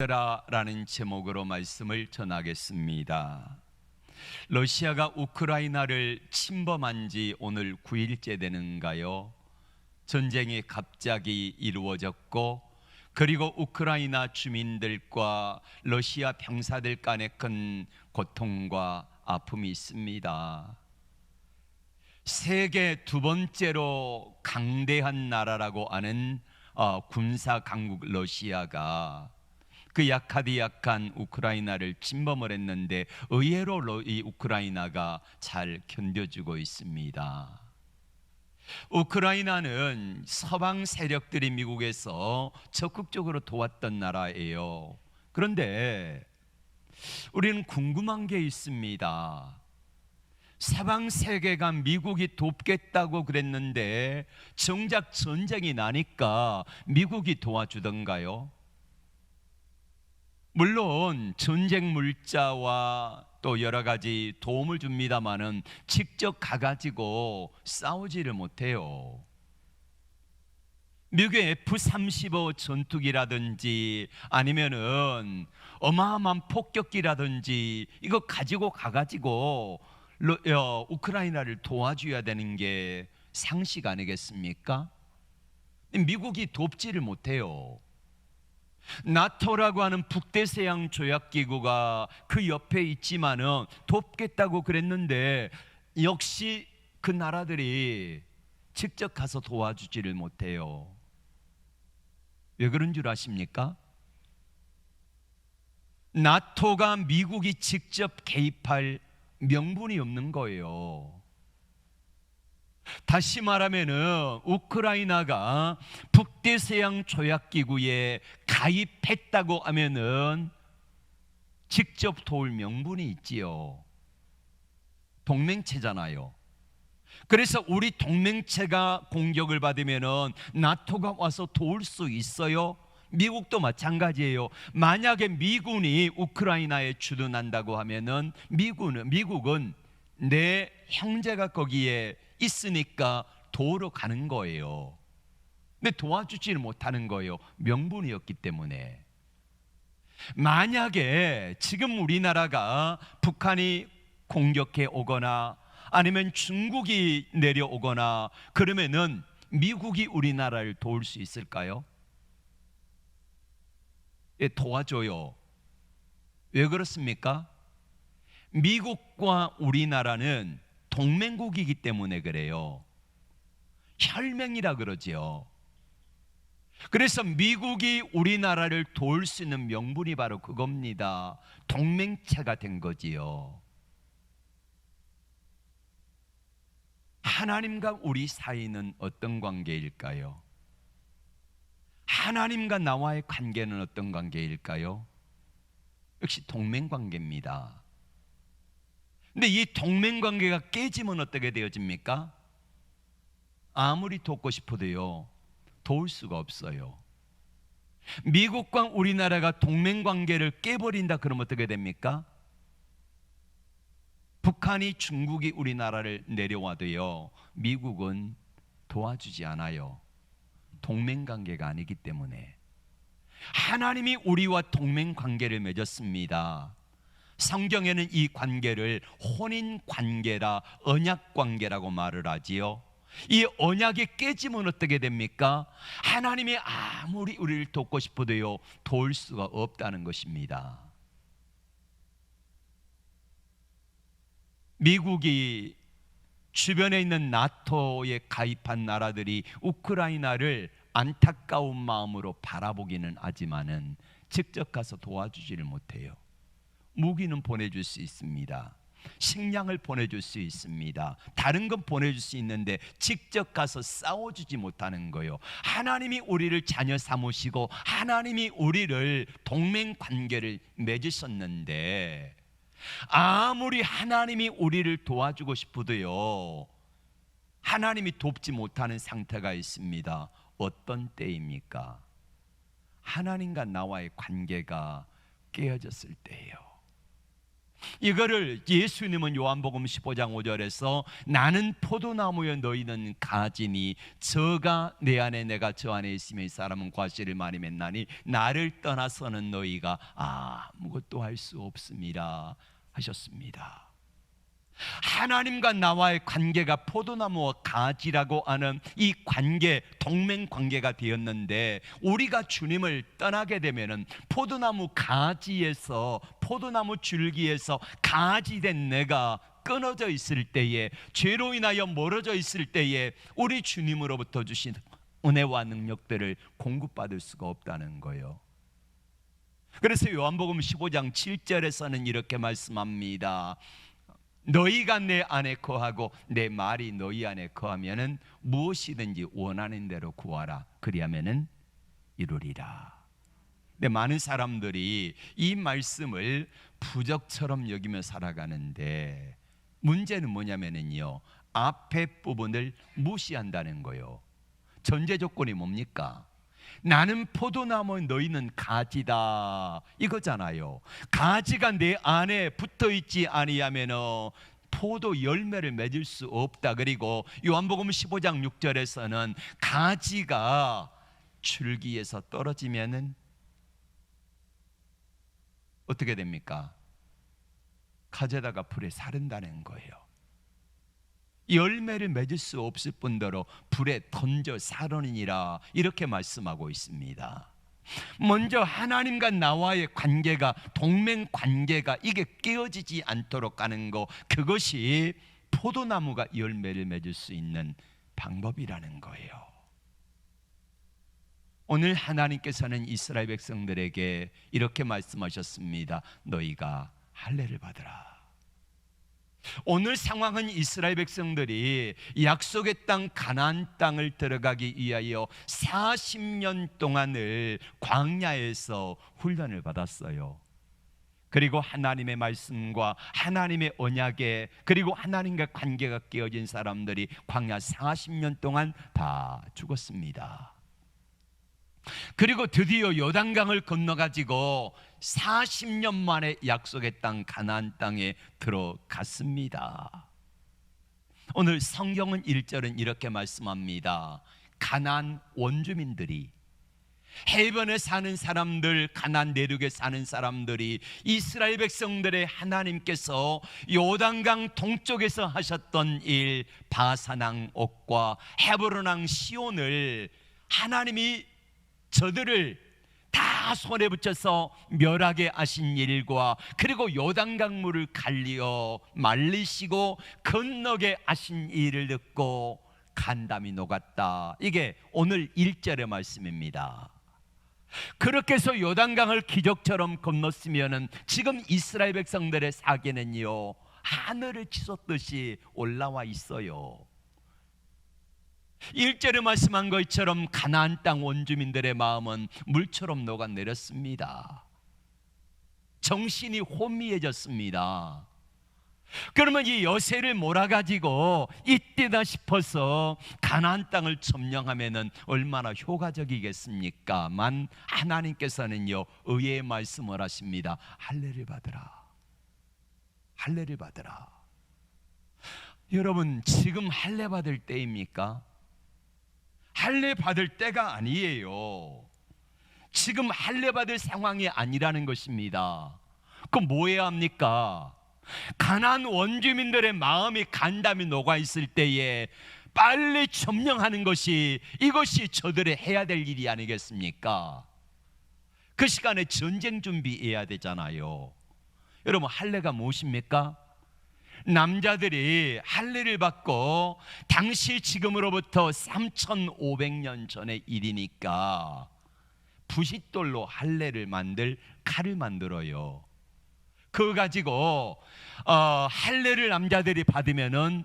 라는 제목으로 말씀을 전하겠습니다. 러시아가 우크라이나를 침범한 지 오늘 9일째 되는가요? 전쟁이 갑자기 이루어졌고, 그리고 우크라이나 주민들과 러시아 병사들 간의 큰 고통과 아픔이 있습니다. 세계 두 번째로 강대한 나라라고 하는 군사 강국 러시아가 그 약한 우크라이나를 침범을 했는데 의외로 이 우크라이나가 잘 견뎌주고 있습니다. 우크라이나는 서방 세력들이 미국에서 적극적으로 도왔던 나라예요. 그런데 우리는 궁금한 게 있습니다. 서방 세계가 미국이 돕겠다고 그랬는데 정작 전쟁이 나니까 미국이 도와주던가요? 물론 전쟁 물자와 또 여러 가지 도움을 줍니다마는 직접 가가지고 싸우지를 못해요. 미국의 F-35 전투기라든지 아니면은 어마어마한 폭격기라든지 이거 가지고 가가지고 우크라이나를 도와줘야 되는 게 상식 아니겠습니까? 미국이 돕지를 못해요. 나토라고 하는 북대서양 조약기구가 그 옆에 있지만은 돕겠다고 그랬는데 역시 그 나라들이 직접 가서 도와주지를 못해요. 왜 그런 줄 아십니까? 나토가 미국이 직접 개입할 명분이 없는 거예요. 다시 말하면은 우크라이나가 북대서양 조약기구에 가입했다고 하면은 직접 도울 명분이 있지요. 동맹체잖아요. 그래서 우리 동맹체가 공격을 받으면은 나토가 와서 도울 수 있어요. 미국도 마찬가지예요. 만약에 미군이 우크라이나에 주둔한다고 하면은 미국은 내 형제가 거기에 있으니까 도우러 가는 거예요. 근데 도와주지를 못하는 거예요. 명분이 없기 때문에. 만약에 지금 우리나라가 북한이 공격해 오거나 아니면 중국이 내려오거나 그러면은 미국이 우리나라를 도울 수 있을까요? 예, 도와줘요. 왜 그렇습니까? 미국과 우리나라는 동맹국이기 때문에 그래요. 혈맹이라 그러지요. 그래서 미국이 우리나라를 도울 수 있는 명분이 바로 그겁니다. 동맹체가 된 거지요. 하나님과 우리 사이는 어떤 관계일까요? 하나님과 나와의 관계는 어떤 관계일까요? 역시 동맹관계입니다. 근데 이 동맹관계가 깨지면 어떻게 되어집니까? 아무리 돕고 싶어도요, 도울 수가 없어요. 미국과 우리나라가 동맹관계를 깨버린다 그러면 어떻게 됩니까? 북한이 중국이 우리나라를 내려와도요, 미국은 도와주지 않아요. 동맹관계가 아니기 때문에. 하나님이 우리와 동맹관계를 맺었습니다. 성경에는 이 관계를 혼인관계라 언약관계라고 말을 하지요. 이 언약이 깨지면 어떻게 됩니까? 하나님이 아무리 우리를 돕고 싶어도요, 도울 수가 없다는 것입니다. 미국이 주변에 있는 나토에 가입한 나라들이 우크라이나를 안타까운 마음으로 바라보기는 하지만은 직접 가서 도와주지를 못해요. 무기는 보내줄 수 있습니다. 식량을 보내줄 수 있습니다. 다른 건 보내줄 수 있는데 직접 가서 싸워주지 못하는 거예요. 하나님이 우리를 자녀 삼으시고 하나님이 우리를 동맹관계를 맺으셨는데 아무리 하나님이 우리를 도와주고 싶어도요, 하나님이 돕지 못하는 상태가 있습니다. 어떤 때입니까? 하나님과 나와의 관계가 깨어졌을 때예요. 이거를 예수님은 요한복음 15장 5절에서 나는 포도나무여 너희는 가지니 저가 내 안에 내가 저 안에 있으며 이 사람은 과실을 많이 맺나니 나를 떠나서는 너희가 아무것도 할 수 없습니다 하셨습니다. 하나님과 나와의 관계가 포도나무와 가지라고 하는 이 관계, 동맹 관계가 되었는데, 우리가 주님을 떠나게 되면은 포도나무 가지에서, 포도나무 줄기에서 가지된 내가 끊어져 있을 때에, 죄로 인하여 멀어져 있을 때에 우리 주님으로부터 주신 은혜와 능력들을 공급받을 수가 없다는 거예요. 그래서 요한복음 15장 7절에서는 이렇게 말씀합니다. 너희가 내 안에 거하고 내 말이 너희 안에 거하면은 무엇이든지 원하는 대로 구하라. 그리하면은 이루리라. 근데 많은 사람들이 이 말씀을 부적처럼 여기며 살아가는데, 문제는 뭐냐면은요, 앞에 부분을 무시한다는 거예요. 전제 조건이 뭡니까? 나는 포도나무 너희는 가지다 이거잖아요. 가지가 내 안에 붙어있지 아니하면 포도 열매를 맺을 수 없다. 그리고 요한복음 15장 6절에서는 가지가 줄기에서 떨어지면은 어떻게 됩니까? 가져다가 불에 사른다는 거예요. 열매를 맺을 수 없을 뿐더러 불에 던져 사르니라, 이렇게 말씀하고 있습니다. 먼저 하나님과 나와의 관계가, 동맹 관계가 이게 깨어지지 않도록 하는 거, 그것이 포도나무가 열매를 맺을 수 있는 방법이라는 거예요. 오늘 하나님께서는 이스라엘 백성들에게 이렇게 말씀하셨습니다. 너희가 할례를 받으라. 오늘 상황은 이스라엘 백성들이 약속의 땅 가나안 땅을 들어가기 위하여 40년 동안을 광야에서 훈련을 받았어요. 그리고 하나님의 말씀과 하나님의 언약에, 그리고 하나님과 관계가 깨어진 사람들이 광야 40년 동안 다 죽었습니다. 그리고 드디어 요단강을 건너가지고 40년 만에 약속의 땅 가나안 땅에 들어갔습니다. 오늘 성경은 1절은 이렇게 말씀합니다. 가나안 원주민들이, 해변에 사는 사람들, 가나안 내륙에 사는 사람들이 이스라엘 백성들의 하나님께서 요단강 동쪽에서 하셨던 일, 바산왕 옥과 헤브론왕 시온을 하나님이 저들을 다 손에 붙여서 멸하게 하신 일과, 그리고 요단강물을 갈리어 말리시고 건너게 하신 일을 듣고 간담이 녹았다. 이게 오늘 1절의 말씀입니다. 그렇게 해서 요단강을 기적처럼 건넜으면 지금 이스라엘 백성들의 사계는요, 하늘을 치솟듯이 올라와 있어요. 1절에 말씀한 것처럼 가나안 땅 원주민들의 마음은 물처럼 녹아내렸습니다. 정신이 혼미해졌습니다. 그러면 이 여세를 몰아가지고 이때다 싶어서 가나안 땅을 점령하면 얼마나 효과적이겠습니까?만 하나님께서는요, 의의 말씀을 하십니다. 할례를 받으라. 할례를 받으라. 여러분, 지금 할례 받을 때입니까? 할례 받을 때가 아니에요. 지금 할례 받을 상황이 아니라는 것입니다. 그럼 뭐 해야 합니까? 가나안 원주민들의 마음이 간담이 녹아 있을 때에 빨리 점령하는 것이, 이것이 저들의 해야 될 일이 아니겠습니까? 그 시간에 전쟁 준비해야 되잖아요. 여러분, 할례가 무엇입니까? 남자들이 할례를 받고, 당시 지금으로부터 3500년 전의 일이니까 부싯돌로 할례를 만들 칼을 만들어요. 그거 가지고 할례를 남자들이 받으면은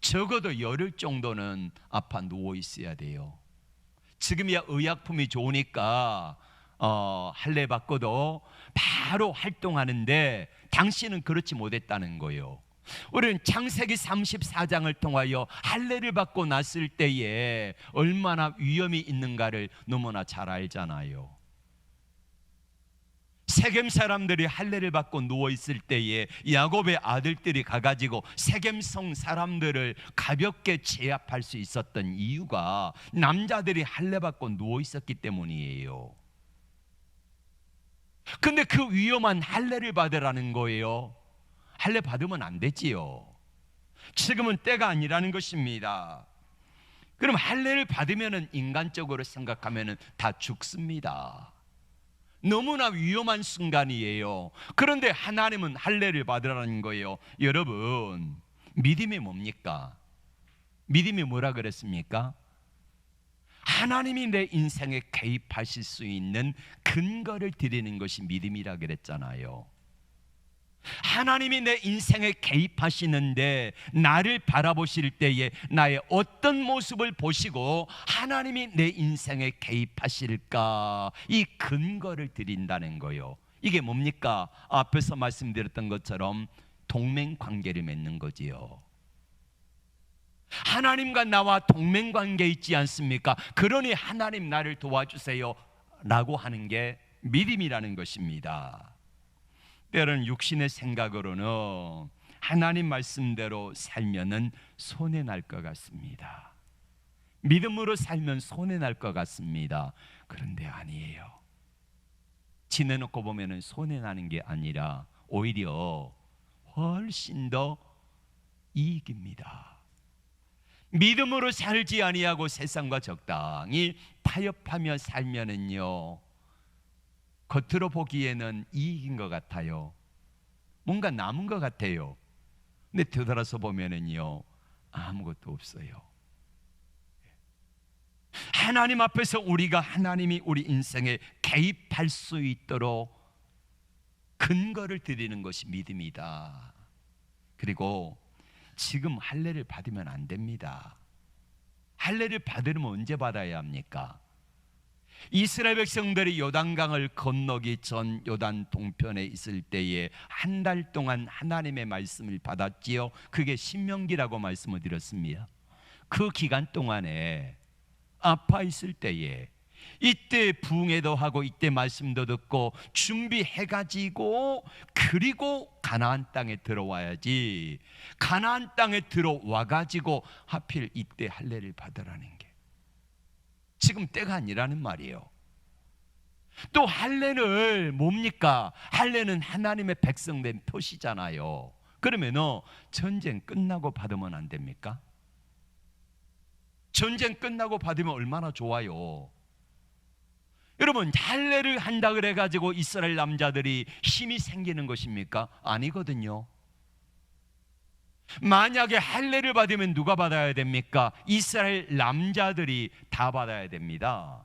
적어도 열흘 정도는 아파 누워 있어야 돼요. 지금이야 의약품이 좋으니까 할례 받고도 바로 활동하는데, 당시는 그렇지 못했다는 거예요. 우리는 창세기 34장을 통하여 할례를 받고 났을 때에 얼마나 위험이 있는가를 너무나 잘 알잖아요. 세겜 사람들이 할례를 받고 누워 있을 때에 야곱의 아들들이 가가지고 세겜성 사람들을 가볍게 제압할 수 있었던 이유가 남자들이 할례 받고 누워 있었기 때문이에요. 근데 그 위험한 할례를 받으라는 거예요. 할례 받으면 안 되지요. 지금은 때가 아니라는 것입니다. 그럼 할례를 받으면은 인간적으로 생각하면은 다 죽습니다. 너무나 위험한 순간이에요. 그런데 하나님은 할례를 받으라는 거예요. 여러분, 믿음이 뭡니까? 믿음이 뭐라 그랬습니까? 하나님이 내 인생에 개입하실 수 있는 근거를 드리는 것이 믿음이라 그랬잖아요. 하나님이 내 인생에 개입하시는데 나를 바라보실 때에 나의 어떤 모습을 보시고 하나님이 내 인생에 개입하실까, 이 근거를 드린다는 거예요. 이게 뭡니까? 앞에서 말씀드렸던 것처럼 동맹관계를 맺는 거지요. 하나님과 나와 동맹관계 있지 않습니까? 그러니 하나님 나를 도와주세요 라고 하는 게 믿음이라는 것입니다. 때로는 육신의 생각으로는 하나님 말씀대로 살면은 손해 날 것 같습니다. 믿음으로 살면 손해 날 것 같습니다. 그런데 아니에요. 지내놓고 보면은 손해 나는 게 아니라 오히려 훨씬 더 이익입니다. 믿음으로 살지 아니하고 세상과 적당히 타협하며 살면은요, 겉으로 보기에는 이익인 것 같아요. 뭔가 남은 것 같아요. 근데 되돌아서 보면은요, 아무것도 없어요. 하나님 앞에서 우리가 하나님이 우리 인생에 개입할 수 있도록 근거를 드리는 것이 믿음이다. 그리고 지금 할례를 받으면 안 됩니다. 할례를 받으려면 언제 받아야 합니까? 이스라엘 백성들이 요단강을 건너기 전 요단 동편에 있을 때에 한 달 동안 하나님의 말씀을 받았지요. 그게 신명기라고 말씀을 드렸습니다. 그 기간 동안에 아파 있을 때에 이때 부흥회도 하고 이때 말씀도 듣고 준비해가지고 그리고 가나안 땅에 들어와야지, 가나안 땅에 들어와가지고 하필 이때 할례를 받으라는 게 지금 때가 아니라는 말이에요. 또 할례를 뭡니까? 할례는 하나님의 백성된 표시잖아요. 그러면 전쟁 끝나고 받으면 안 됩니까? 전쟁 끝나고 받으면 얼마나 좋아요. 여러분, 할례를 한다 그래가지고 이스라엘 남자들이 힘이 생기는 것입니까? 아니거든요. 만약에 할례를 받으면 누가 받아야 됩니까? 이스라엘 남자들이 다 받아야 됩니다.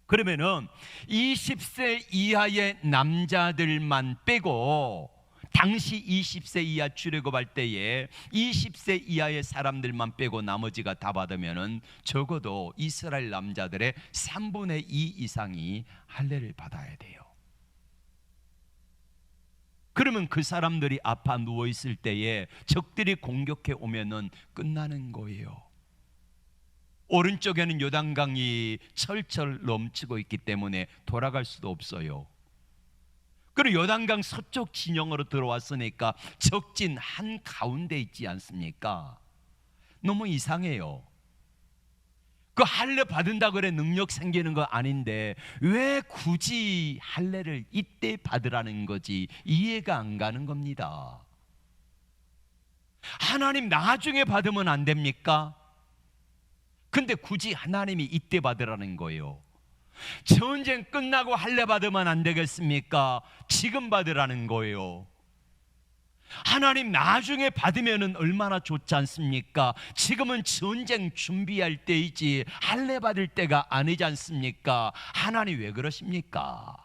그러면은 20세 이하의 남자들만 빼고, 당시 20세 이하 출애굽할 때에 20세 이하의 사람들만 빼고 나머지가 다 받으면은 적어도 이스라엘 남자들의 3분의 2 이상이 할례를 받아야 돼요. 그러면 그 사람들이 아파 누워 있을 때에 적들이 공격해 오면은 끝나는 거예요. 오른쪽에는 요단강이 철철 넘치고 있기 때문에 돌아갈 수도 없어요. 그리고 요단강 서쪽 진영으로 들어왔으니까 적진 한 가운데 있지 않습니까? 너무 이상해요. 그 할례 받은다 그래 능력 생기는 거 아닌데 왜 굳이 할례를 이때 받으라는 거지 이해가 안 가는 겁니다. 하나님 나중에 받으면 안 됩니까? 근데 굳이 하나님이 이때 받으라는 거예요. 전쟁 끝나고 할례 받으면 안 되겠습니까? 지금 받으라는 거예요. 하나님 나중에 받으면 얼마나 좋지 않습니까? 지금은 전쟁 준비할 때이지 할례 받을 때가 아니지 않습니까? 하나님 왜 그러십니까?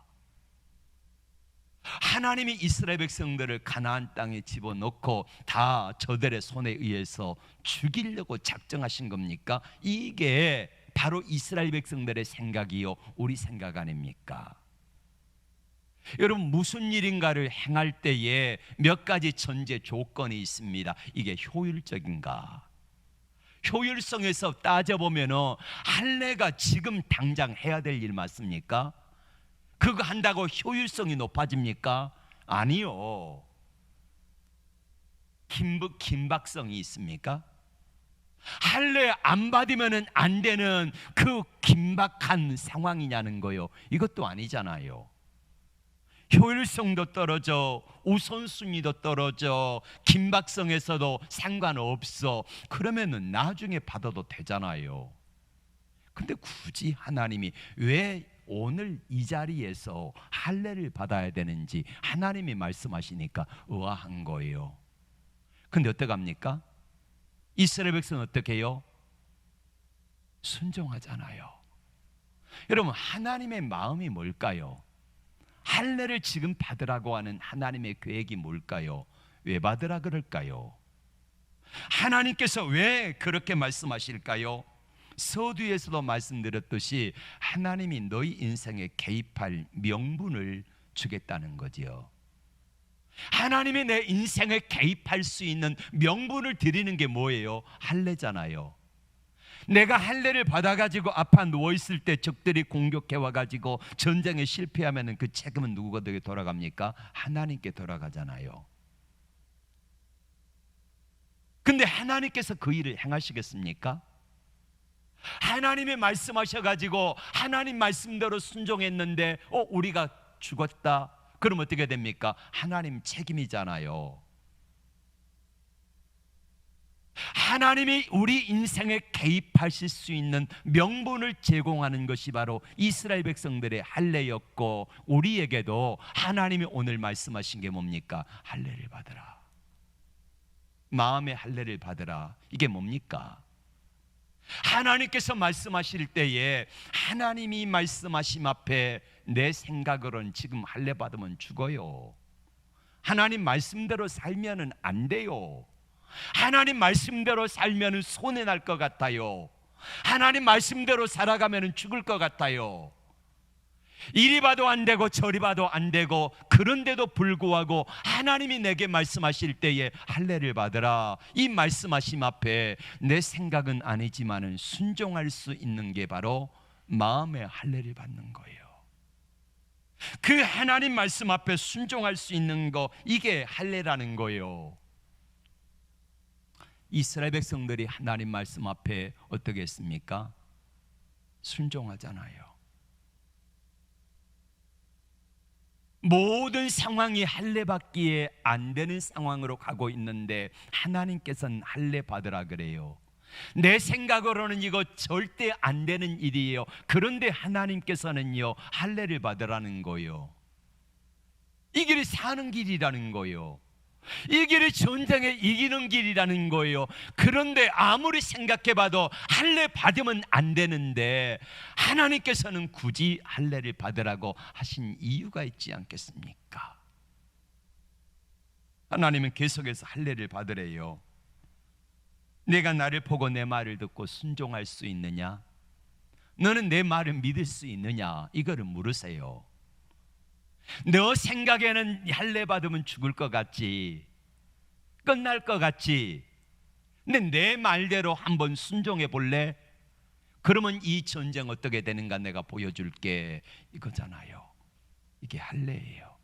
하나님이 이스라엘 백성들을 가나안 땅에 집어넣고 다 저들의 손에 의해서 죽이려고 작정하신 겁니까? 이게 바로 이스라엘 백성들의 생각이요, 우리 생각 아닙니까? 여러분, 무슨 일인가를 행할 때에 몇 가지 전제 조건이 있습니다. 이게 효율적인가? 효율성에서 따져보면 할례가 지금 당장 해야 될 일 맞습니까? 그거 한다고 효율성이 높아집니까? 아니요. 긴박성이 있습니까? 할례 안 받으면 안 되는 그 긴박한 상황이냐는 거요. 이것도 아니잖아요. 효율성도 떨어져, 우선순위도 떨어져, 긴박성에서도 상관없어. 그러면은 나중에 받아도 되잖아요. 근데 굳이 하나님이 왜 오늘 이 자리에서 할례를 받아야 되는지 하나님이 말씀하시니까 의아한 거예요. 근데 어떡합니까? 이스라엘 백성은 어떻게 해요? 순종하잖아요. 여러분, 하나님의 마음이 뭘까요? 할례를 지금 받으라고 하는 하나님의 계획이 뭘까요? 왜 받으라 그럴까요? 하나님께서 왜 그렇게 말씀하실까요? 서두에서도 말씀드렸듯이 하나님이 너희 인생에 개입할 명분을 주겠다는 거지요. 하나님이 내 인생에 개입할 수 있는 명분을 드리는 게 뭐예요? 할례잖아요. 내가 할례를 받아가지고 아파 누워있을 때 적들이 공격해와가지고 전쟁에 실패하면 그 책임은 누구에게 돌아갑니까? 하나님께 돌아가잖아요. 근데 하나님께서 그 일을 행하시겠습니까? 하나님이 말씀하셔가지고 하나님 말씀대로 순종했는데 우리가 죽었다. 그럼 어떻게 됩니까? 하나님 책임이잖아요. 하나님이 우리 인생에 개입하실 수 있는 명분을 제공하는 것이 바로 이스라엘 백성들의 할례였고, 우리에게도 하나님이 오늘 말씀하신 게 뭡니까? 할례를 받으라. 마음의 할례를 받으라. 이게 뭡니까? 하나님께서 말씀하실 때에 하나님이 말씀하심 앞에 내 생각으로는 지금 할례 받으면 죽어요. 하나님 말씀대로 살면은 안 돼요. 하나님 말씀대로 살면은 손해 날 것 같아요. 하나님 말씀대로 살아가면은 죽을 것 같아요. 이리 봐도 안 되고 저리 봐도 안 되고, 그런데도 불구하고 하나님이 내게 말씀하실 때에 할례를 받으라, 이 말씀하심 앞에 내 생각은 아니지만은 순종할 수 있는 게 바로 마음의 할례를 받는 거예요. 그 하나님 말씀 앞에 순종할 수 있는 거, 이게 할례라는 거예요. 이스라엘 백성들이 하나님 말씀 앞에 어떻게 했습니까? 순종하잖아요. 모든 상황이 할례 받기에 안 되는 상황으로 가고 있는데 하나님께서는 할례 받으라 그래요. 내 생각으로는 이거 절대 안 되는 일이에요. 그런데 하나님께서는요, 할례를 받으라는 거예요. 이 길이 사는 길이라는 거예요. 이 길이 전쟁에 이기는 길이라는 거예요. 그런데 아무리 생각해봐도 할례 받으면 안 되는데 하나님께서는 굳이 할례를 받으라고 하신 이유가 있지 않겠습니까? 하나님은 계속해서 할례를 받으래요. 내가 나를 보고 내 말을 듣고 순종할 수 있느냐? 너는 내 말을 믿을 수 있느냐? 이거를 물으세요. 너 생각에는 할례 받으면 죽을 것 같지, 끝날 것 같지, 근데 내 말대로 한번 순종해 볼래? 그러면 이 전쟁 어떻게 되는가 내가 보여줄게, 이거잖아요. 이게 할례예요.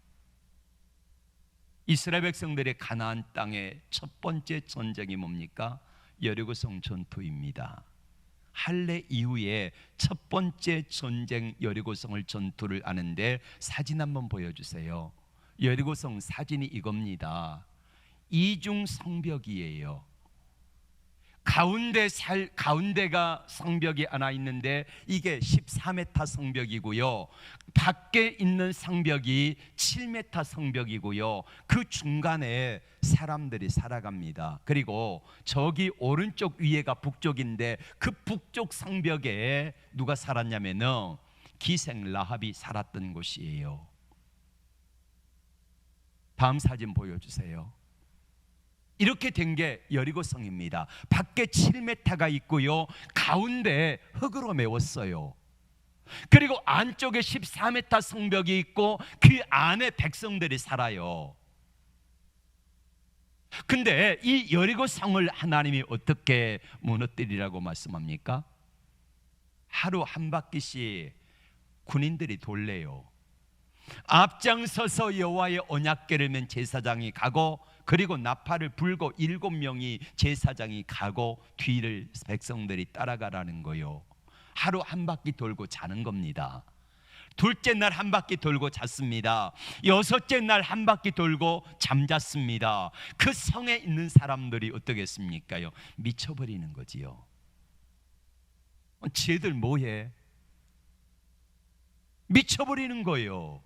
이스라엘 백성들의 가나안 땅의 첫 번째 전쟁이 뭡니까? 여리고성 전투입니다. 할례 이후에 첫 번째 전쟁 여리고성을 전투를 하는데 사진 한번 보여주세요. 여리고성 사진이 이겁니다. 이중 성벽이에요. 가운데가 성벽이 하나 있는데 이게 14m 성벽이고요. 밖에 있는 성벽이 7m 성벽이고요. 그 중간에 사람들이 살아갑니다. 그리고 저기 오른쪽 위에가 북쪽인데 그 북쪽 성벽에 누가 살았냐면은 기생 라합이 살았던 곳이에요. 다음 사진 보여주세요. 이렇게 된 게 여리고성입니다. 밖에 7m가 있고요, 가운데 흙으로 메웠어요. 그리고 안쪽에 14m 성벽이 있고 그 안에 백성들이 살아요. 근데 이 여리고성을 하나님이 어떻게 무너뜨리라고 말씀합니까? 하루 한 바퀴씩 군인들이 돌래요. 앞장서서 여호와의 언약궤를 맨 제사장이 가고, 그리고 나팔을 불고 7명이 제사장이 가고 뒤를 백성들이 따라가라는 거요. 하루 한 바퀴 돌고 자는 겁니다. 둘째 날 한 바퀴 돌고 잤습니다. 여섯째 날 한 바퀴 돌고 잠잤습니다. 그 성에 있는 사람들이 어떻겠습니까요? 미쳐버리는 거지요. 쟤들 뭐해? 미쳐버리는 거예요.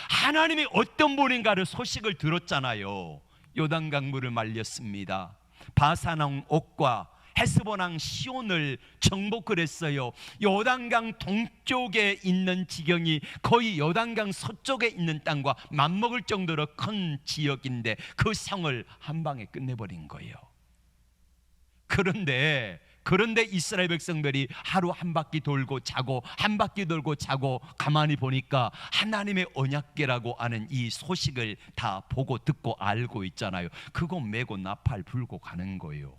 하나님이 어떤 분인가를 소식을 들었잖아요. 요단강물을 말렸습니다. 바산왕 옥과 헤스본왕 시온을 정복을 했어요. 요단강 동쪽에 있는 지경이 거의 요단강 서쪽에 있는 땅과 맞먹을 정도로 큰 지역인데 그 성을 한 방에 끝내버린 거예요. 그런데 이스라엘 백성들이 하루 한 바퀴 돌고 자고 한 바퀴 돌고 자고 가만히 보니까 하나님의 언약궤라고 하는 이 소식을 다 보고 듣고 알고 있잖아요. 그거 메고 나팔 불고 가는 거예요.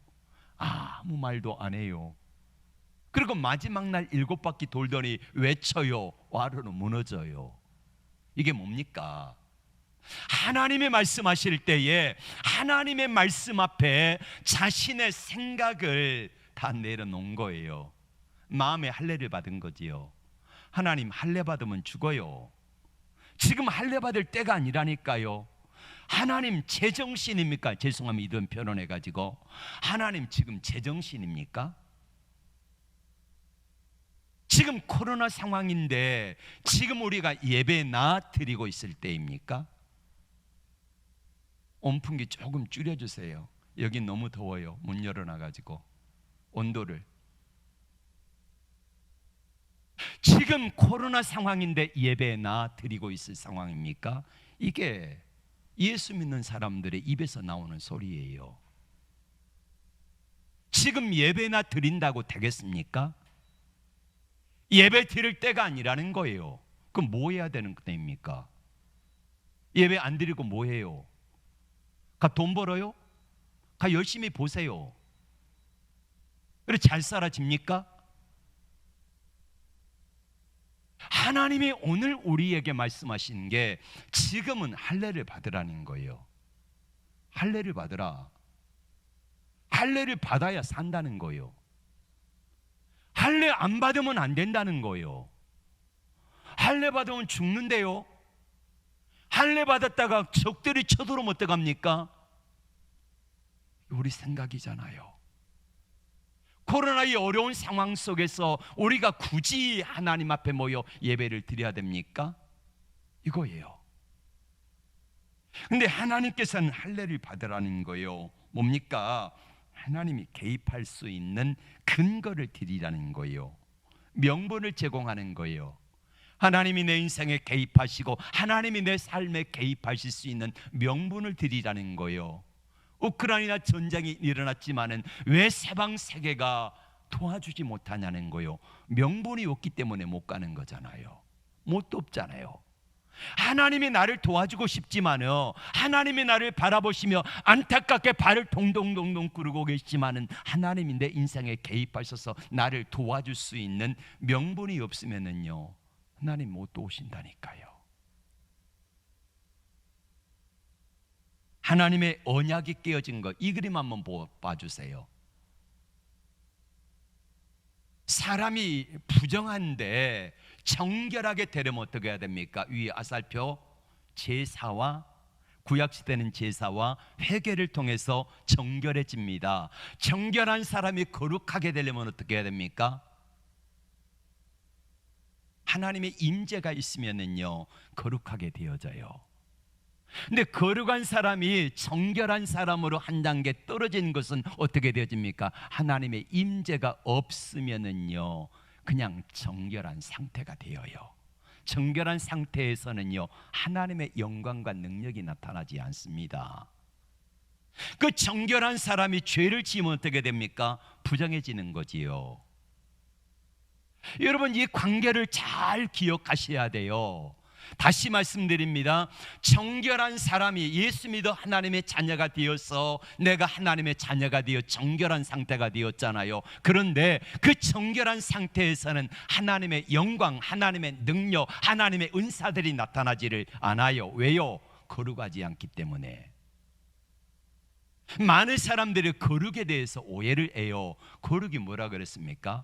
아무 말도 안 해요. 그리고 마지막 날 7바퀴 돌더니 외쳐요. 와르르 무너져요. 이게 뭡니까? 하나님의 말씀하실 때에 하나님의 말씀 앞에 자신의 생각을 다 내려놓은 거예요. 마음에 할례를 받은 거지요. 하나님, 할례 받으면 죽어요. 지금 할례 받을 때가 아니라니까요. 하나님 제정신입니까? 죄송합니다, 이런 표현해가지고. 하나님 지금 제정신입니까? 지금 코로나 상황인데 지금 우리가 예배 드리고 있을 때입니까? 온풍기 조금 줄여주세요. 여기 너무 더워요. 문 열어놔가지고 온도를. 지금 코로나 상황인데 예배 드리고 있을 상황입니까? 이게 예수 믿는 사람들의 입에서 나오는 소리예요. 지금 예배나 드린다고 되겠습니까? 예배 드릴 때가 아니라는 거예요. 그럼 뭐 해야 되는 때입니까? 예배 안 드리고 뭐 해요? 가 돈 벌어요? 가 열심히 보세요. 그래 잘 살아집니까? 하나님이 오늘 우리에게 말씀하시는 게 지금은 할례를 받으라는 거예요. 할례를 받으라. 할례를 받아야 산다는 거예요. 할례 안 받으면 안 된다는 거예요. 할례 받으면 죽는데요. 할례 받았다가 적들이 쳐들어오면 어떡합니까? 우리 생각이잖아요. 코로나의 어려운 상황 속에서 우리가 굳이 하나님 앞에 모여 예배를 드려야 됩니까? 이거예요. 근데 하나님께서는 할례를 받으라는 거예요. 뭡니까? 하나님이 개입할 수 있는 근거를 드리라는 거예요. 명분을 제공하는 거예요. 하나님이 내 인생에 개입하시고 하나님이 내 삶에 개입하실 수 있는 명분을 드리라는 거예요. 우크라이나 전쟁이 일어났지만은 왜 세방 세계가 도와주지 못하냐는 거예요. 명분이 없기 때문에 못 가는 거잖아요. 뭣도 없잖아요. 하나님이 나를 도와주고 싶지만은 하나님이 나를 바라보시며 안타깝게 발을 동동동동 구르고 계시지만은 하나님이 내 인생에 개입하셔서 나를 도와줄 수 있는 명분이 없으면은요 하나님 못 도우신다니까요. 하나님의 언약이 깨어진 것, 이 그림 한번 봐주세요. 사람이 부정한데 정결하게 되려면 어떻게 해야 됩니까? 위에 아살표 제사와 구약시대는 제사와 회개를 통해서 정결해집니다. 정결한 사람이 거룩하게 되려면 어떻게 해야 됩니까? 하나님의 임재가 있으면은요 거룩하게 되어져요. 근데 거룩한 사람이 정결한 사람으로 한 단계 떨어진 것은 어떻게 되어집니까? 하나님의 임재가 없으면은요 그냥 정결한 상태가 되어요. 정결한 상태에서는요 하나님의 영광과 능력이 나타나지 않습니다. 그 정결한 사람이 죄를 지으면 어떻게 됩니까? 부정해지는 거지요. 여러분 이 관계를 잘 기억하셔야 돼요. 다시 말씀드립니다. 정결한 사람이 예수 믿어 하나님의 자녀가 되어서 내가 하나님의 자녀가 되어 정결한 상태가 되었잖아요. 그런데 그 정결한 상태에서는 하나님의 영광, 하나님의 능력, 하나님의 은사들이 나타나지를 않아요. 왜요? 거룩하지 않기 때문에. 많은 사람들이 거룩에 대해서 오해를 해요. 거룩이 뭐라 그랬습니까?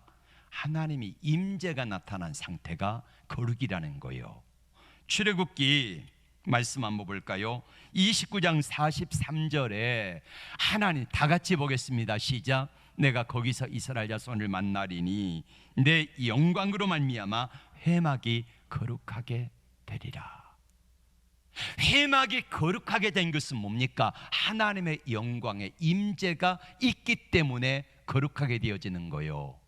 하나님이 임재가 나타난 상태가 거룩이라는 거예요. 출애굽기 말씀 한번 볼까요? 29장 43절에 하나님, 다 같이 보겠습니다. 시작. 내가 거기서 이스라엘 자손을 만나리니 내 영광으로 말미암아 회막이 거룩하게 되리라. 회막이 거룩하게 된 것은 뭡니까? 하나님의 영광의 임재가 있기 때문에 거룩하게 되어지는 거예요.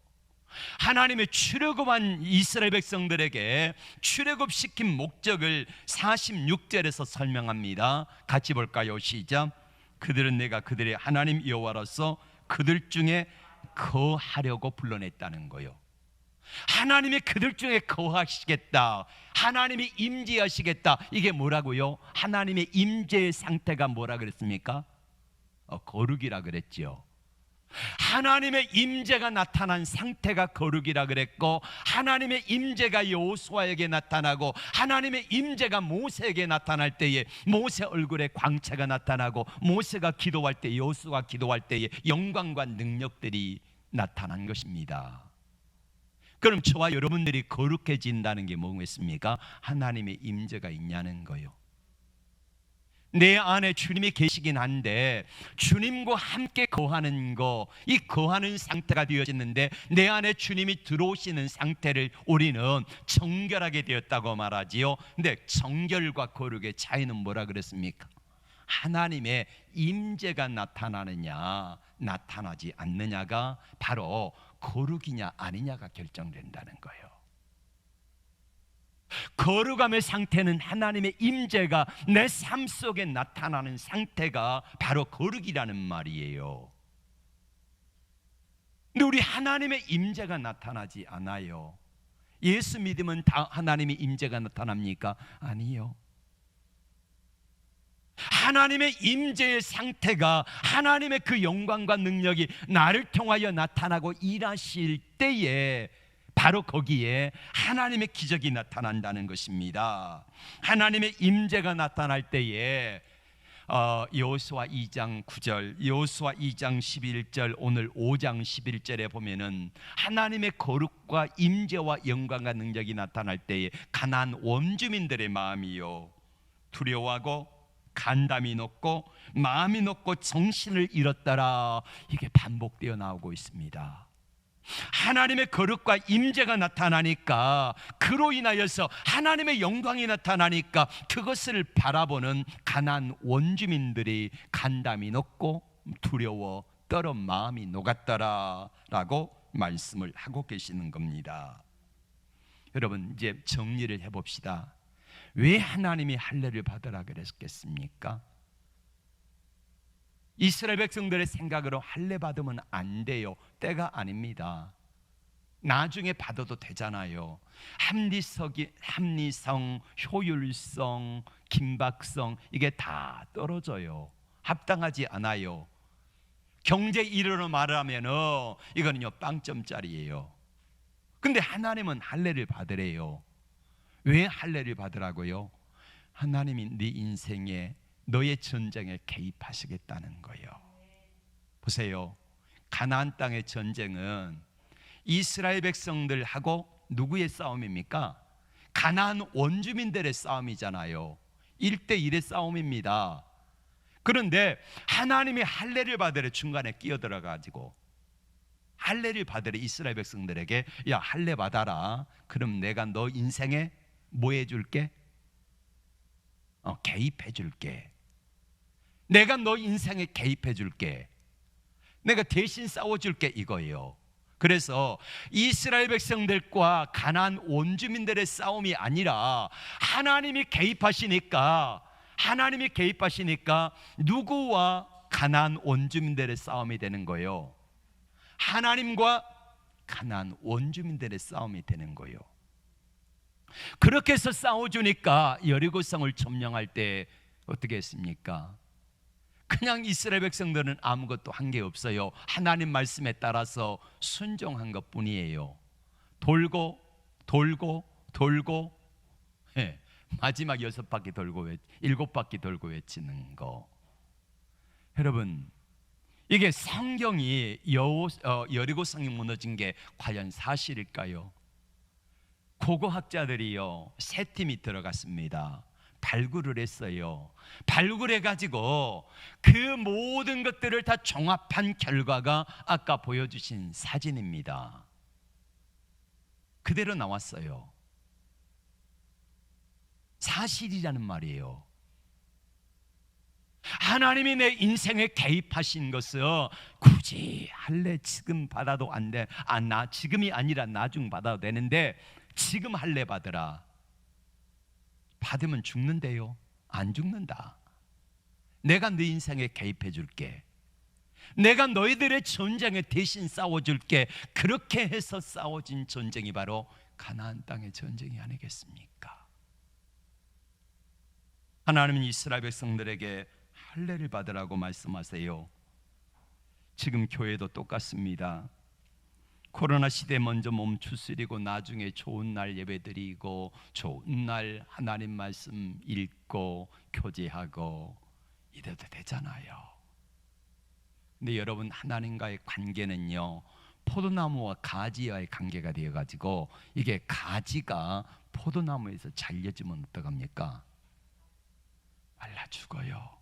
하나님의 출애굽한 이스라엘 백성들에게 출애굽시킨 목적을 46절에서 설명합니다. 같이 볼까요? 시작. 그들은 내가 그들의 하나님 여호와로서 그들 중에 거하려고 불러냈다는 거예요. 하나님이 그들 중에 거하시겠다, 하나님이 임재하시겠다. 이게 뭐라고요? 하나님의 임재의 상태가 뭐라 그랬습니까? 거룩이라 그랬죠. 하나님의 임재가 나타난 상태가 거룩이라 그랬고, 하나님의 임재가 여호수아에게 나타나고 하나님의 임재가 모세에게 나타날 때에 모세 얼굴에 광채가 나타나고, 모세가 기도할 때, 여호수아가 기도할 때에 영광과 능력들이 나타난 것입니다. 그럼 저와 여러분들이 거룩해진다는 게 뭐겠습니까? 하나님의 임재가 있냐는 거예요. 내 안에 주님이 계시긴 한데 주님과 함께 거하는 거, 이 거하는 상태가 되어졌는데 내 안에 주님이 들어오시는 상태를 우리는 정결하게 되었다고 말하지요. 근데 정결과 거룩의 차이는 뭐라 그랬습니까? 하나님의 임재가 나타나느냐 나타나지 않느냐가 바로 거룩이냐 아니냐가 결정된다는 거예요. 거룩함의 상태는 하나님의 임재가 내 삶 속에 나타나는 상태가 바로 거룩이라는 말이에요. 근데 우리 하나님의 임재가 나타나지 않아요. 예수 믿으면 다 하나님의 임재가 나타납니까? 아니요. 하나님의 임재의 상태가, 하나님의 그 영광과 능력이 나를 통하여 나타나고 일하실 때에 바로 거기에 하나님의 기적이 나타난다는 것입니다. 하나님의 임재가 나타날 때에 여호수아 2장 9절, 여호수아 2장 11절, 오늘 5장 11절에 보면은 하나님의 거룩과 임재와 영광과 능력이 나타날 때에 가나안 원주민들의 마음이요 두려워하고 간담이 높고 마음이 높고 정신을 잃었더라. 이게 반복되어 나오고 있습니다. 하나님의 거룩과 임재가 나타나니까, 그로 인하여서 하나님의 영광이 나타나니까 그것을 바라보는 가나안 원주민들이 간담이 높고 두려워 떨어 마음이 녹았더라라고 말씀을 하고 계시는 겁니다. 여러분, 이제 정리를 해봅시다. 왜 하나님이 할례를 받으라 그랬겠습니까? 이스라엘 백성들의 생각으로 할례 받으면 안 돼요. 때가 아닙니다. 나중에 받아도 되잖아요. 합리성, 효율성, 긴박성, 이게 다 떨어져요. 합당하지 않아요. 경제 이론으로 말하면 이거는요 빵점짜리예요. 근데 하나님은 할례를 받으래요. 왜 할례를 받으라고요? 하나님이 네 인생에, 너의 전쟁에 개입하시겠다는 거예요. 보세요. 가나안 땅의 전쟁은 이스라엘 백성들하고 누구의 싸움입니까? 가나안 원주민들의 싸움이잖아요. 1대1의 싸움입니다. 그런데 하나님이 할례를 받으려 중간에 끼어들어 가지고 할례를 받으려 이스라엘 백성들에게, 야 할례 받아라. 그럼 내가 너 인생에 뭐 해줄게? 개입해줄게. 내가 너 인생에 개입해줄게. 내가 대신 싸워줄게, 이거예요. 그래서 이스라엘 백성들과 가나안 원주민들의 싸움이 아니라 하나님이 개입하시니까 누구와 가나안 원주민들의 싸움이 되는 거예요. 하나님과 가나안 원주민들의 싸움이 되는 거예요. 그렇게 해서 싸워주니까 여리고성을 점령할 때 어떻게 했습니까? 그냥 이스라엘 백성들은 아무것도 한 게 없어요. 하나님 말씀에 따라서 순종한 것뿐이에요. 돌고 돌고 돌고, 예, 마지막 6바퀴 돌고 7바퀴 돌고 외치는 거. 여러분, 이게 성경이 여리고성이 무너진 게 과연 사실일까요? 고고학자들이요, 세 팀이 들어갔습니다. 발굴을 했어요. 발굴해 가지고 그 모든 것들을 다 종합한 결과가 아까 보여주신 사진입니다. 그대로 나왔어요. 사실이라는 말이에요. 하나님이 내 인생에 개입하신 것은 굳이 할래 지금 받아도 안 돼. 나 지금이 아니라 나중 받아도 되는데 지금 할래 받으라. 받으면 죽는데요? 안 죽는다. 내가 네 인생에 개입해 줄게. 내가 너희들의 전쟁에 대신 싸워줄게. 그렇게 해서 싸워진 전쟁이 바로 가나안 땅의 전쟁이 아니겠습니까? 하나님은 이스라엘 백성들에게 할례를 받으라고 말씀하세요. 지금 교회도 똑같습니다. 코로나 시대 먼저 몸 추스리고 나중에 좋은 날 예배드리고 좋은 날 하나님 말씀 읽고 교제하고 이래도 되잖아요. 근데 여러분, 하나님과의 관계는요, 포도나무와 가지와의 관계가 되어가지고 이게 가지가 포도나무에서 잘려지면 어떡합니까? 말라 죽어요.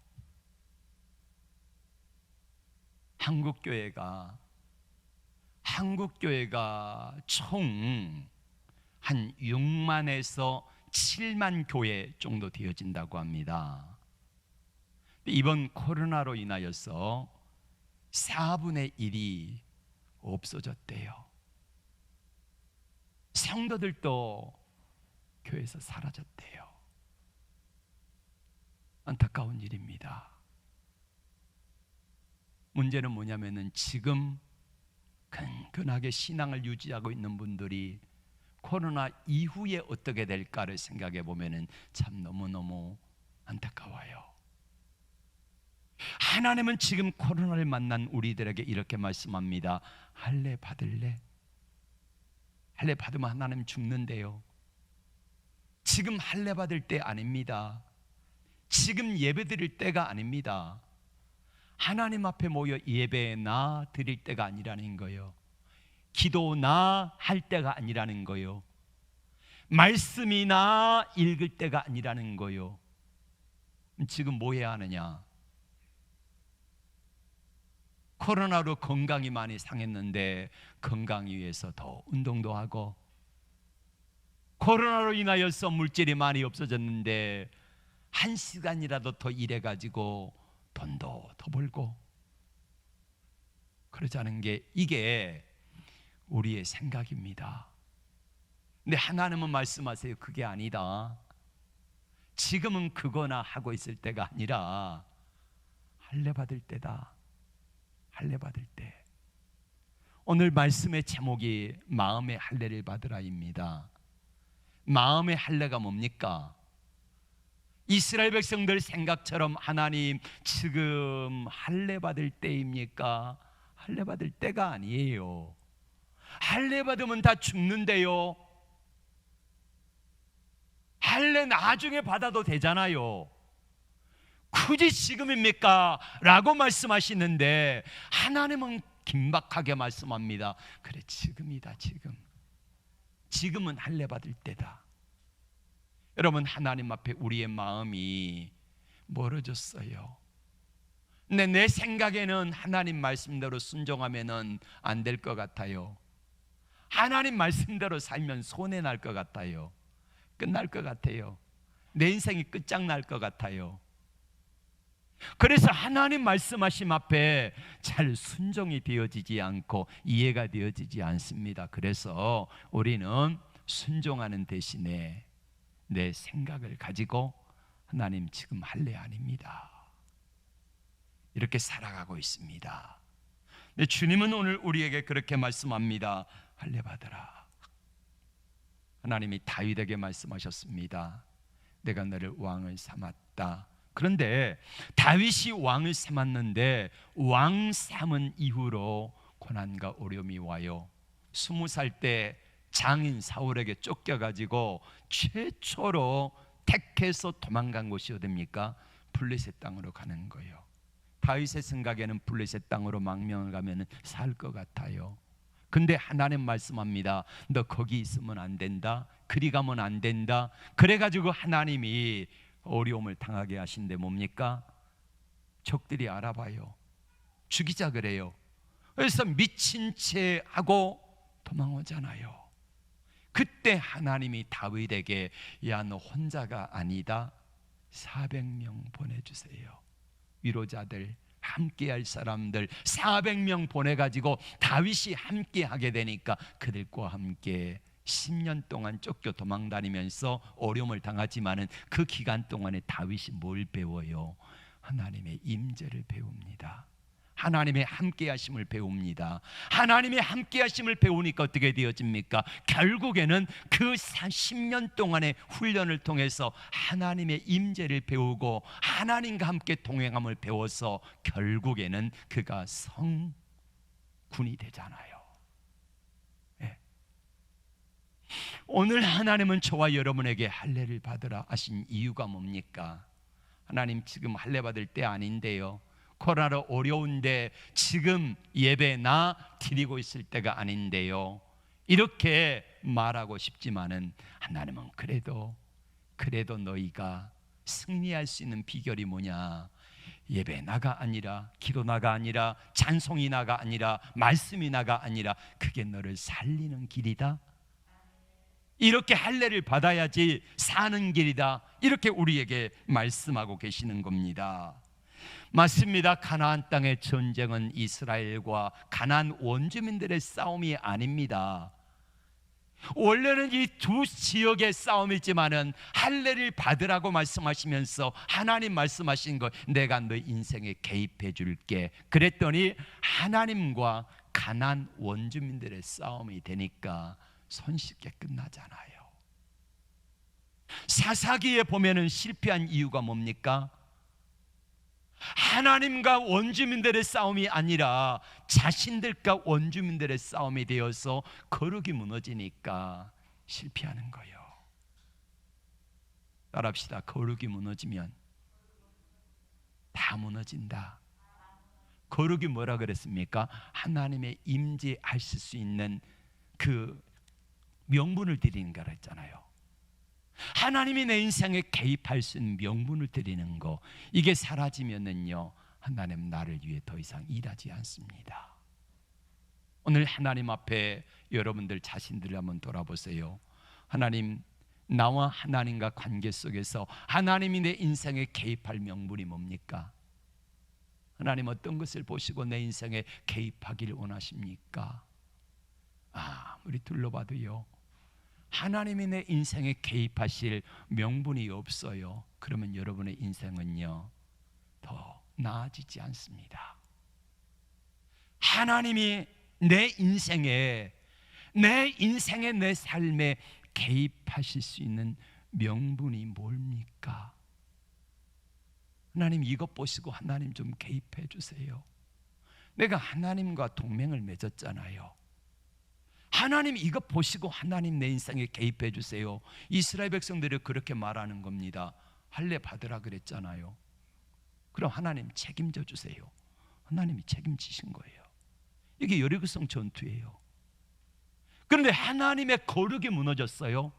한국교회가 총 한 6만에서 7만 교회 정도 되어진다고 합니다. 이번 코로나로 인하여서 4분의 1이 없어졌대요. 성도들도 교회에서 사라졌대요. 안타까운 일입니다. 문제는 뭐냐면은 지금 근근하게 신앙을 유지하고 있는 분들이 코로나 이후에 어떻게 될까를 생각해 보면은 참 너무너무 안타까워요. 하나님은 지금 코로나를 만난 우리들에게 이렇게 말씀합니다. 할례 받을래? 할례 받으면 하나님 죽는데요. 지금 할례 받을 때 아닙니다. 지금 예배 드릴 때가 아닙니다. 하나님 앞에 모여 예배나 드릴 때가 아니라는 거예요. 기도나 할 때가 아니라는 거예요. 말씀이나 읽을 때가 아니라는 거예요. 지금 뭐 해야 하느냐? 코로나로 건강이 많이 상했는데 건강 위해서 더 운동도 하고, 코로나로 인하여서 물질이 많이 없어졌는데 1시간이라도 더 일해가지고 돈도 더 벌고, 그러자는 게 이게 우리의 생각입니다. 근데 하나님은 말씀하세요. 그게 아니다. 지금은 그거나 하고 있을 때가 아니라 할례 받을 때다. 할례 받을 때. 오늘 말씀의 제목이 마음의 할례를 받으라입니다. 마음의 할례가 뭡니까? 이스라엘 백성들 생각처럼 하나님 지금 할례 받을 때입니까? 할례 받을 때가 아니에요. 할례 받으면 다 죽는데요. 할례 나중에 받아도 되잖아요. 굳이 지금입니까? 라고 말씀하시는데 하나님은 긴박하게 말씀합니다. 그래, 지금이다. 지금은 할례 받을 때다. 여러분, 하나님 앞에 우리의 마음이 멀어졌어요. 근데 내 생각에는 하나님 말씀대로 순종하면 안 될 것 같아요. 하나님 말씀대로 살면 손해 날 것 같아요. 끝날 것 같아요. 내 인생이 끝장날 것 같아요. 그래서 하나님 말씀하심 앞에 잘 순종이 되어지지 않고 이해가 되어지지 않습니다. 그래서 우리는 순종하는 대신에 내 생각을 가지고 하나님 지금 할례 아닙니다. 이렇게 살아가고 있습니다. 근데 주님은 오늘 우리에게 그렇게 말씀합니다. 할례 받으라. 하나님이 다윗에게 말씀하셨습니다. 내가 너를 왕을 삼았다. 그런데 다윗이 왕을 삼았는데 왕 삼은 이후로 고난과 어려움이 와요. 20살 때 장인 사울에게 쫓겨가지고 최초로 택해서 도망간 곳이 어딥니까? 블레셋 땅으로 가는 거예요. 다윗의 생각에는 블레셋 땅으로 망명을 가면 살 것 같아요. 근데 하나님 말씀합니다. 너 거기 있으면 안 된다. 그리 가면 안 된다. 그래가지고 하나님이 어려움을 당하게 하신데 뭡니까? 적들이 알아봐요. 죽이자 그래요. 그래서 미친 채 하고 도망오잖아요. 그때 하나님이 다윗에게 야, 너 혼자가 아니다. 400명 보내주세요. 위로자들, 함께할 사람들 400명 보내가지고 다윗이 함께하게 되니까 그들과 함께 10년 동안 쫓겨 도망다니면서 어려움을 당하지만은 그 기간 동안에 다윗이 뭘 배워요? 하나님의 임재를 배웁니다. 하나님의 함께하심을 배웁니다. 하나님의 함께하심을 배우니까 어떻게 되어집니까? 결국에는 그 10년 동안의 훈련을 통해서 하나님의 임재를 배우고 하나님과 함께 동행함을 배워서 결국에는 그가 성군이 되잖아요. 네. 오늘 하나님은 저와 여러분에게 할례를 받으라 하신 이유가 뭡니까? 하나님 지금 할례 받을 때 아닌데요. 코로나로 어려운데 지금 예배 나 드리고 있을 때가 아닌데요. 이렇게 말하고 싶지만은 하나님은 그래도 너희가 승리할 수 있는 비결이 뭐냐? 예배 나가 아니라, 기도 나가 아니라, 찬송이 나가 아니라, 말씀이 나가 아니라 그게 너를 살리는 길이다. 이렇게 할례를 받아야지 사는 길이다. 이렇게 우리에게 말씀하고 계시는 겁니다. 맞습니다. 가나안 땅의 전쟁은 이스라엘과 가나안 원주민들의 싸움이 아닙니다. 원래는 이 두 지역의 싸움이지만은 할례를 받으라고 말씀하시면서 하나님 말씀하신 거, 내가 너 인생에 개입해 줄게. 그랬더니 하나님과 가나안 원주민들의 싸움이 되니까 손쉽게 끝나잖아요. 사사기에 보면은 실패한 이유가 뭡니까? 하나님과 원주민들의 싸움이 아니라 자신들과 원주민들의 싸움이 되어서 거룩이 무너지니까 실패하는 거예요. 따라합시다. 거룩이 무너지면 다 무너진다. 거룩이 뭐라 그랬습니까? 하나님의 임재하실 수 있는 그 명분을 드리는 거라 했잖아요. 하나님이 내 인생에 개입할 수 있는 명분을 드리는 거, 이게 사라지면은요, 하나님 나를 위해 더 이상 일하지 않습니다. 오늘 하나님 앞에 여러분들 자신들을 한번 돌아보세요. 하나님, 나와 하나님과 관계 속에서 하나님이 내 인생에 개입할 명분이 뭡니까? 하나님 어떤 것을 보시고 내 인생에 개입하기를 원하십니까? 우리 둘러봐도요, 하나님이 내 인생에 개입하실 명분이 없어요. 그러면 여러분의 인생은요, 더 나아지지 않습니다. 하나님이 내 인생에, 내 삶에 개입하실 수 있는 명분이 뭡니까? 하나님 이것 보시고 하나님 좀 개입해 주세요. 내가 하나님과 동맹을 맺었잖아요. 하나님 이것 보시고 하나님 내 인생에 개입해 주세요. 이스라엘 백성들이 그렇게 말하는 겁니다. 할례 받으라 그랬잖아요. 그럼 하나님 책임져 주세요. 하나님이 책임지신 거예요. 이게 여리고성 전투예요. 그런데 하나님의 거룩이 무너졌어요.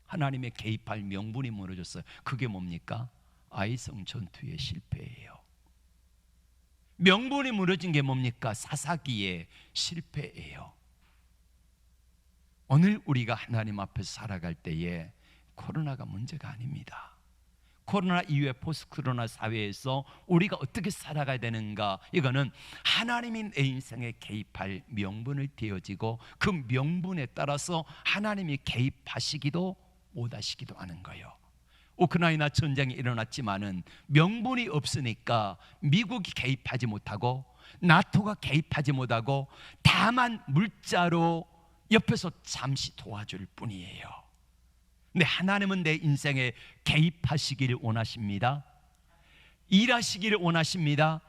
하나님의 개입할 명분이 무너졌어요. 그게 뭡니까? 아이성 전투의 실패예요. 명분이 무너진 게 뭡니까? 사사기의 실패예요. 오늘 우리가 하나님 앞에서 살아갈 때에 코로나가 문제가 아닙니다. 코로나 이후에 포스트 코로나 사회에서 우리가 어떻게 살아가야 되는가, 이거는 하나님이 내 인생에 개입할 명분을 되어지고 그 명분에 따라서 하나님이 개입하시기도 못하시기도 하는 거예요. 우크라이나 전쟁이 일어났지만은 명분이 없으니까 미국이 개입하지 못하고 나토가 개입하지 못하고 다만 물자로 옆에서 잠시 도와줄 뿐이에요. 근데 하나님은 내 인생에 개입하시기를 원하십니다. 일하시기를 원하십니다.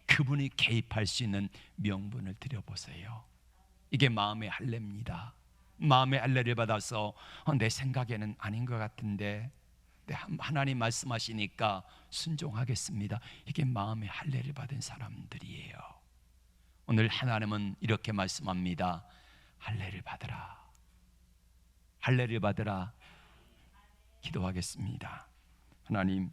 그분이 개입할 수 있는 명분을 드려보세요. 이게 마음의 할례입니다. 마음의 할례를 받아서 내 생각에는 아닌 것 같은데 하나님 말씀하시니까 순종하겠습니다. 이게 마음의 할례를 받은 사람들이에요. 오늘 하나님은 이렇게 말씀합니다. 할례를 받으라. 할례를 받으라. 기도하겠습니다. 하나님,